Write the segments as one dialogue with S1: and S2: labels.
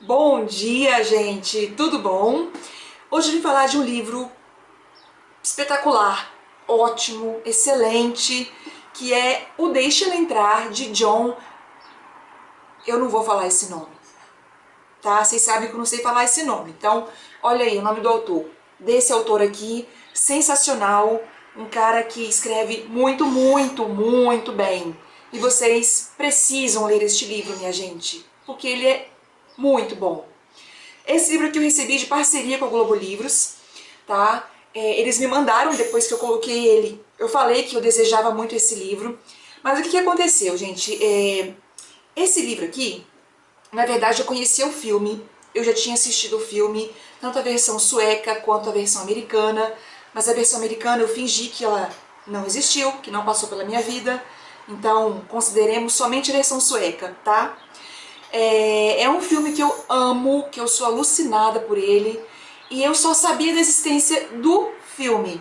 S1: Bom dia, gente! Tudo bom? Hoje eu vim falar de um livro espetacular, ótimo, excelente, que é O Deixe Ela Entrar, de John... Eu não vou falar esse nome, tá? Vocês sabem que eu não sei falar esse nome. Então, olha aí o nome do autor. Desse autor aqui, sensacional, um cara que escreve muito, muito, muito bem. E vocês precisam ler este livro, minha gente, porque ele é muito bom. Esse livro aqui eu recebi de parceria com a Globo Livros, tá? Eles me mandaram depois que eu coloquei ele. Eu falei que eu desejava muito esse livro, mas o que aconteceu, gente? Esse livro aqui, na verdade, eu conhecia o filme, eu já tinha assistido o filme, tanto a versão sueca quanto a versão americana, mas a versão americana eu fingi que ela não existiu, que não passou pela minha vida, então consideremos somente a versão sueca, tá? É um filme que eu amo, que eu sou alucinada por ele, e eu só sabia da existência do filme.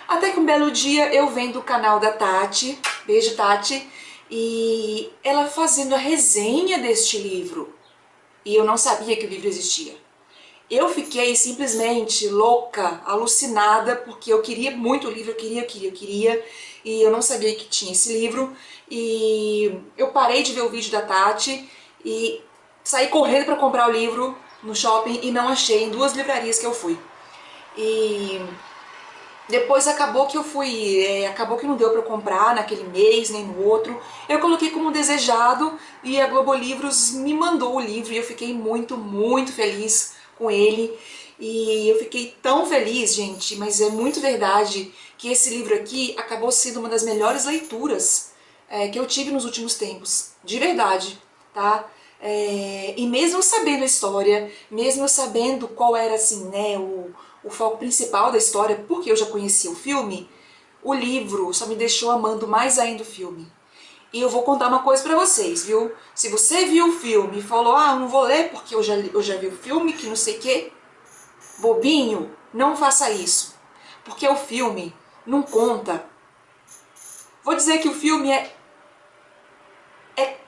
S1: Até que um belo dia eu vendo o canal da Tati, beijo Tati, e ela fazendo a resenha deste livro. E eu não sabia que o livro existia. Eu fiquei simplesmente louca, alucinada, porque eu queria muito o livro, eu queria, e eu não sabia que tinha esse livro, e eu parei de ver o vídeo da Tati, e saí correndo para comprar o livro no shopping, e não achei em duas livrarias que eu fui. E depois acabou que eu fui, acabou que não deu para eu comprar naquele mês, nem no outro. Eu coloquei como desejado e a Globo Livros me mandou o livro e eu fiquei muito, muito feliz com ele. E eu fiquei tão feliz, gente, mas é muito verdade que esse livro aqui acabou sendo uma das melhores leituras que eu tive nos últimos tempos, de verdade, tá? E mesmo sabendo a história, mesmo sabendo qual era assim, né, o foco principal da história, porque eu já conhecia o filme, o livro só me deixou amando mais ainda o filme. E eu vou contar uma coisa pra vocês, viu? Se você viu o filme e falou, ah, eu não vou ler porque eu já vi o filme, que não sei o quê, bobinho, não faça isso. Porque o filme não conta. Vou dizer que o filme é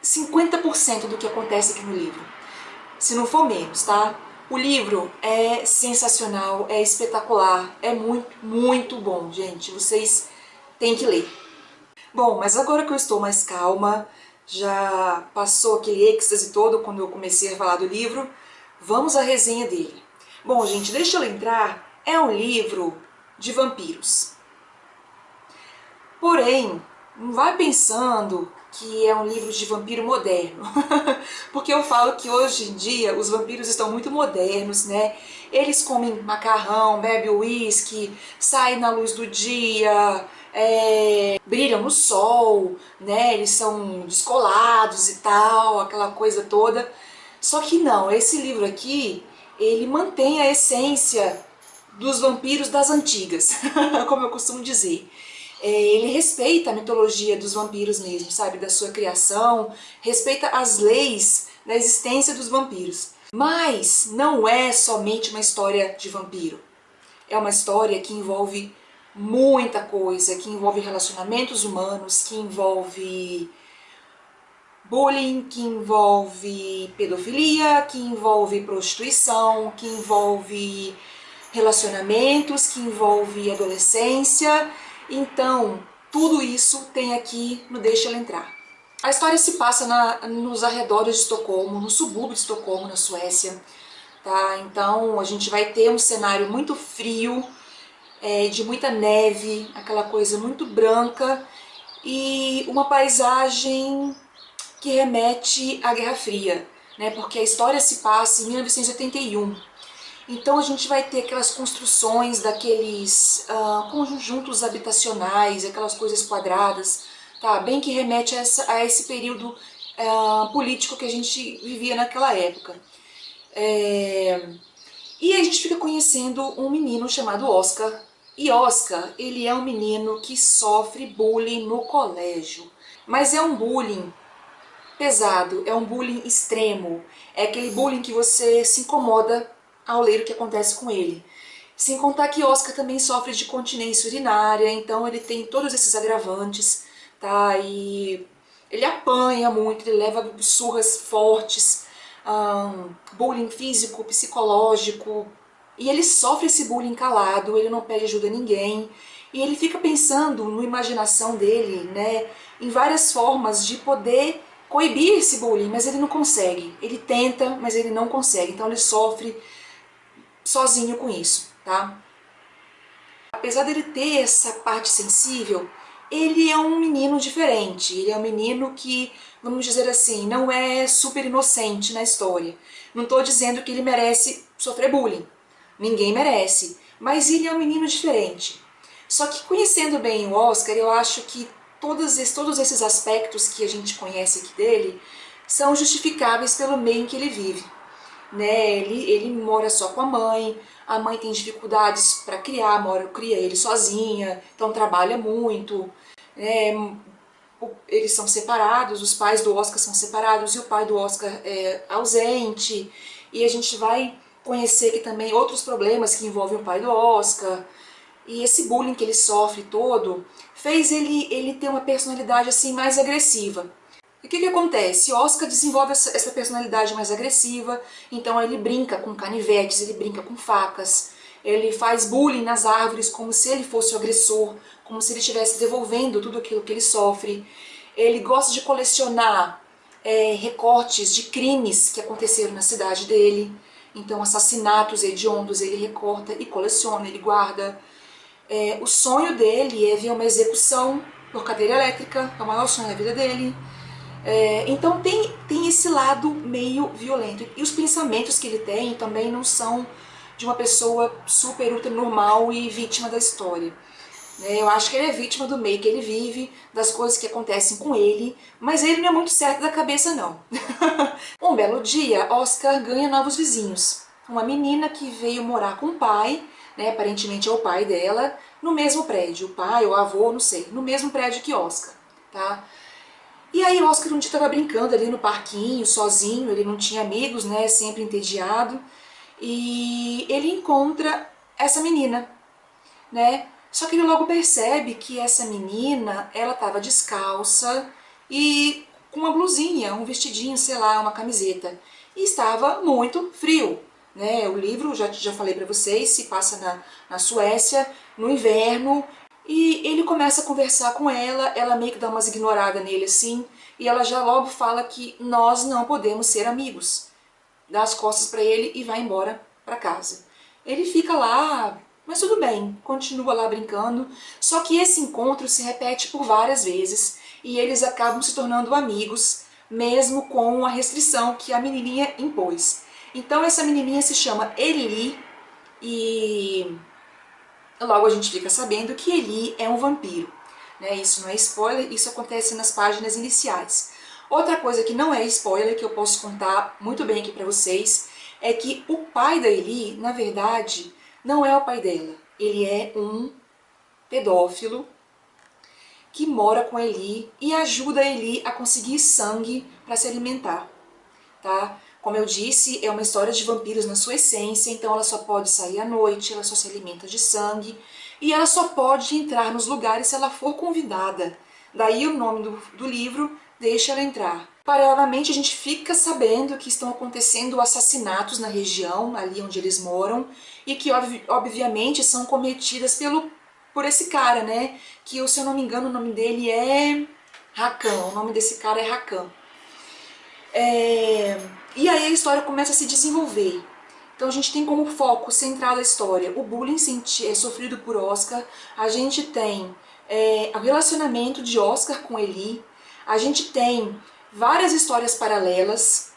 S1: 50% do que acontece aqui no livro, se não for menos, tá? O livro é sensacional, é espetacular, é muito, muito bom, gente. Vocês têm que ler. Bom, mas agora que eu estou mais calma, já passou aquele êxtase todo quando eu comecei a falar do livro, vamos à resenha dele. Bom, gente, Deixa Eu Entrar é um livro de vampiros. Porém, não vai pensando que é um livro de vampiro moderno, porque eu falo que hoje em dia os vampiros estão muito modernos, né? Eles comem macarrão, bebem uísque, saem na luz do dia, brilham no sol, né? Eles são descolados e tal, aquela coisa toda. Só que não, esse livro aqui, ele mantém a essência dos vampiros das antigas, como eu costumo dizer. Ele respeita a mitologia dos vampiros mesmo, sabe? Da sua criação, respeita as leis da existência dos vampiros. Mas não é somente uma história de vampiro. É uma história que envolve muita coisa, que envolve relacionamentos humanos, que envolve bullying, que envolve pedofilia, que envolve prostituição, que envolve relacionamentos, que envolve adolescência. Então, tudo isso tem aqui no Deixa Ela Entrar. A história se passa nos arredores de Estocolmo, no subúrbio de Estocolmo, na Suécia. Tá? Então, a gente vai ter um cenário muito frio, de muita neve, aquela coisa muito branca, e uma paisagem que remete à Guerra Fria, né? Porque a história se passa em 1981. Então a gente vai ter aquelas construções daqueles conjuntos habitacionais, aquelas coisas quadradas, tá? Bem que remete a esse período político que a gente vivia naquela época. E a gente fica conhecendo um menino chamado Oscar. E Oscar, ele é um menino que sofre bullying no colégio. Mas é um bullying pesado, é um bullying extremo, é aquele bullying que você se incomoda ao ler o que acontece com ele. Sem contar que Oscar também sofre de continência urinária, então ele tem todos esses agravantes, tá? E ele apanha muito, ele leva surras fortes, bullying físico, psicológico, e ele sofre esse bullying calado, ele não pede ajuda a ninguém, e ele fica pensando na imaginação dele, né, em várias formas de poder coibir esse bullying, mas ele não consegue. Ele tenta, mas ele não consegue, então ele sofre sozinho com isso, tá? Apesar dele ter essa parte sensível, ele é um menino diferente, ele é um menino que, vamos dizer assim, não é super inocente na história. Não estou dizendo que ele merece sofrer bullying, ninguém merece, mas ele é um menino diferente. Só que conhecendo bem o Oscar, eu acho que todos esses aspectos que a gente conhece aqui dele são justificáveis pelo meio em que ele vive. Né? Ele mora só com a mãe tem dificuldades para criar, cria ele sozinha, então trabalha muito. Né? Eles são separados, os pais do Oscar são separados e o pai do Oscar é ausente. E a gente vai conhecer aqui também outros problemas que envolvem o pai do Oscar. E esse bullying que ele sofre todo fez ele ter uma personalidade assim mais agressiva. E o que acontece? Oscar desenvolve essa personalidade mais agressiva, então ele brinca com canivetes, ele brinca com facas, ele faz bullying nas árvores como se ele fosse o agressor, como se ele estivesse devolvendo tudo aquilo que ele sofre. Ele gosta de colecionar recortes de crimes que aconteceram na cidade dele, então assassinatos hediondos ele recorta e coleciona, ele guarda. O sonho dele é ver uma execução por cadeira elétrica, é o maior sonho da vida dele. Então tem esse lado meio violento. E os pensamentos que ele tem também não são de uma pessoa super ultra normal e vítima da história. Eu acho que ele é vítima do meio que ele vive, das coisas que acontecem com ele, mas ele não é muito certo da cabeça não. Um belo dia, Oscar ganha novos vizinhos. Uma menina que veio morar com o pai, né, aparentemente é o pai dela, no mesmo prédio, o pai ou avô, não sei, no mesmo prédio que Oscar, tá? E aí Oscar um dia estava brincando ali no parquinho, sozinho, ele não tinha amigos, né, sempre entediado, e ele encontra essa menina, né? Só que ele logo percebe que essa menina, ela estava descalça e com uma blusinha, um vestidinho, sei lá, uma camiseta, e estava muito frio. Né? O livro, já falei para vocês, se passa na Suécia, no inverno, e ele começa a conversar com ela meio que dá umas ignoradas nele assim, e ela já logo fala que nós não podemos ser amigos. Dá as costas para ele e vai embora para casa. Ele fica lá, mas tudo bem, continua lá brincando, só que esse encontro se repete por várias vezes, e eles acabam se tornando amigos, mesmo com a restrição que a menininha impôs. Então essa menininha se chama Eli e logo a gente fica sabendo que Eli é um vampiro. Né? Isso não é spoiler, isso acontece nas páginas iniciais. Outra coisa que não é spoiler, que eu posso contar muito bem aqui pra vocês, é que o pai da Eli, na verdade, não é o pai dela. Ele é um pedófilo que mora com a Eli e ajuda a Eli a conseguir sangue para se alimentar. Tá? Como eu disse, é uma história de vampiros na sua essência, então ela só pode sair à noite, ela só se alimenta de sangue, e ela só pode entrar nos lugares se ela for convidada. Daí o nome do livro, Deixa Ela Entrar. Paralelamente a gente fica sabendo que estão acontecendo assassinatos na região, ali onde eles moram, e que obviamente são cometidas por esse cara, né? Que, se eu não me engano, o nome dele é Rakan, o nome desse cara é Rakan. E aí a história começa a se desenvolver. Então a gente tem como foco central da história o bullying sofrido por Oscar, a gente tem o relacionamento de Oscar com Eli, a gente tem várias histórias paralelas,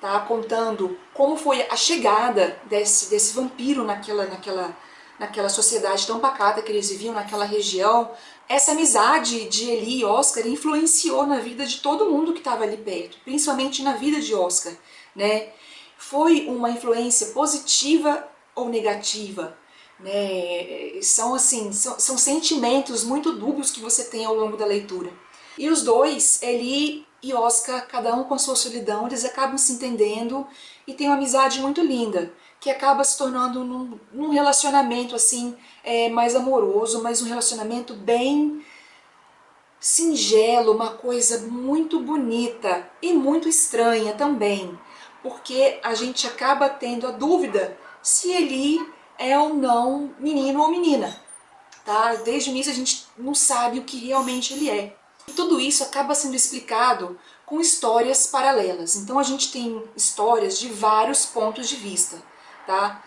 S1: tá, contando como foi a chegada desse vampiro naquela sociedade tão pacata que eles viviam, naquela região. Essa amizade de Eli e Oscar influenciou na vida de todo mundo que estava ali perto, principalmente na vida de Oscar, né? Foi uma influência positiva ou negativa, né? São sentimentos muito dúbios que você tem ao longo da leitura. E os dois, Eli e Oscar, cada um com a sua solidão, eles acabam se entendendo e tem uma amizade muito linda, que acaba se tornando num relacionamento assim, mais amoroso, mas um relacionamento bem singelo, uma coisa muito bonita e muito estranha também, porque a gente acaba tendo a dúvida se ele é ou não menino ou menina, tá? Desde o início a gente não sabe o que realmente ele é. E tudo isso acaba sendo explicado com histórias paralelas. Então a gente tem histórias de vários pontos de vista, tá?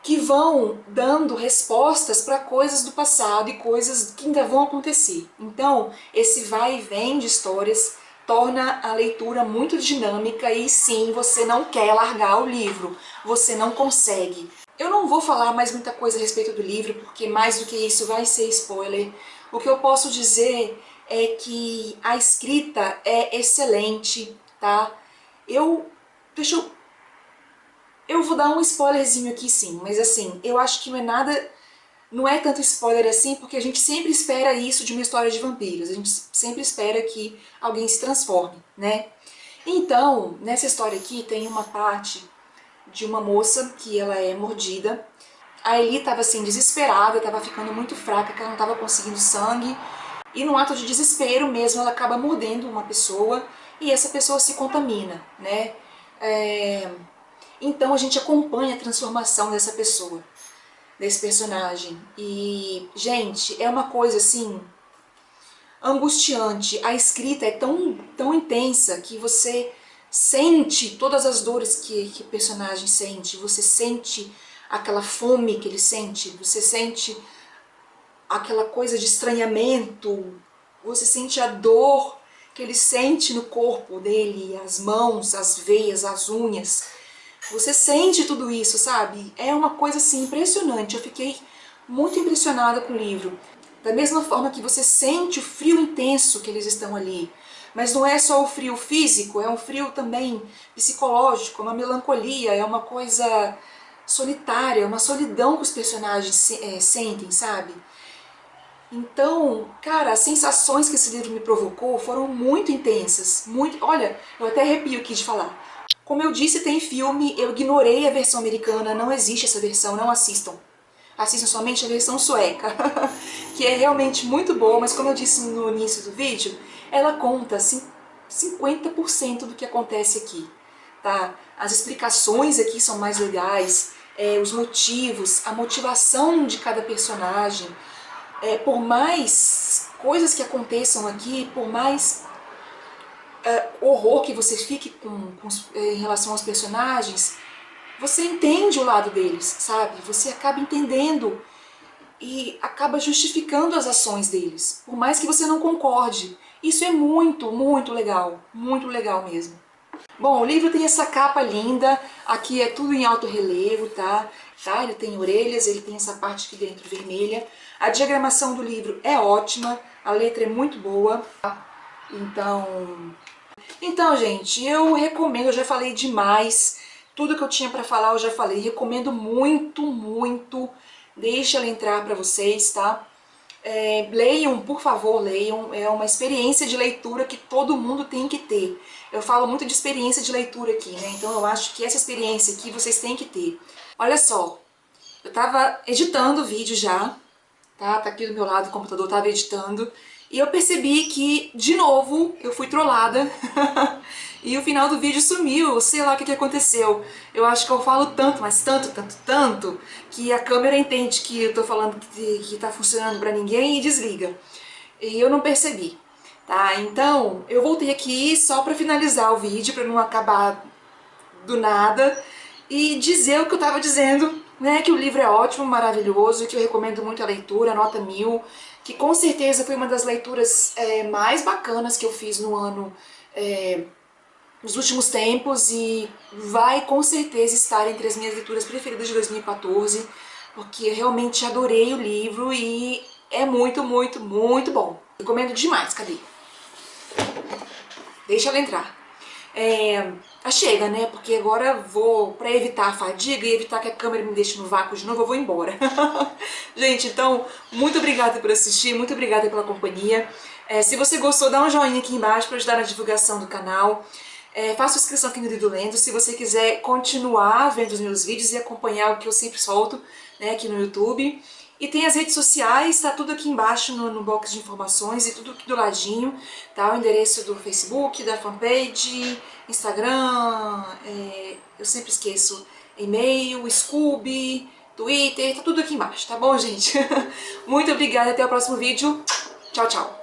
S1: Que vão dando respostas para coisas do passado e coisas que ainda vão acontecer. Então, esse vai e vem de histórias torna a leitura muito dinâmica e sim, você não quer largar o livro, você não consegue. Eu não vou falar mais muita coisa a respeito do livro, porque mais do que isso vai ser spoiler. O que eu posso dizer é que a escrita é excelente, tá? Eu vou dar um spoilerzinho aqui sim, mas assim, eu acho que não é tanto spoiler assim, porque a gente sempre espera isso de uma história de vampiros, a gente sempre espera que alguém se transforme, né? Então, nessa história aqui tem uma parte de uma moça que ela é mordida. A Eli estava assim, desesperada, estava ficando muito fraca, que ela não estava conseguindo sangue, e no ato de desespero mesmo ela acaba mordendo uma pessoa, e essa pessoa se contamina, né? Então a gente acompanha a transformação dessa pessoa, desse personagem. E, gente, é uma coisa assim, angustiante. A escrita é tão intensa que você sente todas as dores que o personagem sente, você sente aquela fome que ele sente, você sente aquela coisa de estranhamento, você sente a dor que ele sente no corpo dele, as mãos, as veias, as unhas. Você sente tudo isso, sabe? É uma coisa assim impressionante. Eu fiquei muito impressionada com o livro. Da mesma forma que você sente o frio intenso que eles estão ali. Mas não é só o frio físico, é um frio também psicológico, uma melancolia, é uma coisa solitária, uma solidão que os personagens sentem, sabe? Então, cara, as sensações que esse livro me provocou foram muito intensas. Muito, olha, eu até arrepio aqui de falar. Como eu disse, tem filme, eu ignorei a versão americana, não existe essa versão, não assistam. Assistam somente a versão sueca, que é realmente muito boa, mas como eu disse no início do vídeo, ela conta 50% do que acontece aqui, tá? As explicações aqui são mais legais, os motivos, a motivação de cada personagem. Por mais coisas que aconteçam aqui, por mais horror que você fique em relação aos personagens, você entende o lado deles, sabe? Você acaba entendendo e acaba justificando as ações deles, por mais que você não concorde. Isso é muito legal mesmo. Bom, o livro tem essa capa linda, aqui é tudo em alto relevo, tá? Ele tem orelhas, ele tem essa parte aqui dentro vermelha. A diagramação do livro é ótima, a letra é muito boa. Então, gente, eu recomendo, eu já falei demais, tudo que eu tinha pra falar eu já falei, recomendo muito, deixa ela entrar pra vocês, tá? Leiam, por favor, leiam, é uma experiência de leitura que todo mundo tem que ter. Eu falo muito de experiência de leitura aqui, né? Então eu acho que essa experiência aqui vocês têm que ter. Olha só, eu tava editando o vídeo já, tá aqui do meu lado o computador, tava editando, e eu percebi que, de novo, eu fui trollada, e o final do vídeo sumiu, sei lá o que aconteceu. Eu acho que eu falo tanto, mas tanto, que a câmera entende que eu tô falando que tá funcionando pra ninguém e desliga. E eu não percebi, tá? Então, eu voltei aqui só pra finalizar o vídeo, pra não acabar do nada, e dizer o que eu tava dizendo, né, que o livro é ótimo, maravilhoso, que eu recomendo muito a leitura, nota 1000, que com certeza foi uma das leituras mais bacanas que eu fiz no ano, nos últimos tempos, e vai com certeza estar entre as minhas leituras preferidas de 2014, porque eu realmente adorei o livro e é muito bom. Recomendo demais, cadê? Deixa ela entrar. Chega, né? Porque agora vou, pra evitar a fadiga e evitar que a câmera me deixe no vácuo de novo, eu vou embora. Gente, então, muito obrigada por assistir, muito obrigada pela companhia. Se você gostou, dá um joinha aqui embaixo para ajudar na divulgação do canal. Faça inscrição aqui no Lido Lendo, se você quiser continuar vendo os meus vídeos e acompanhar o que eu sempre solto, né, aqui no YouTube. E tem as redes sociais, tá tudo aqui embaixo no box de informações e tudo aqui do ladinho, tá? O endereço do Facebook, da fanpage, Instagram, eu sempre esqueço, e-mail, Scooby, Twitter, tá tudo aqui embaixo, tá bom, gente? Muito obrigada, até o próximo vídeo. Tchau, tchau!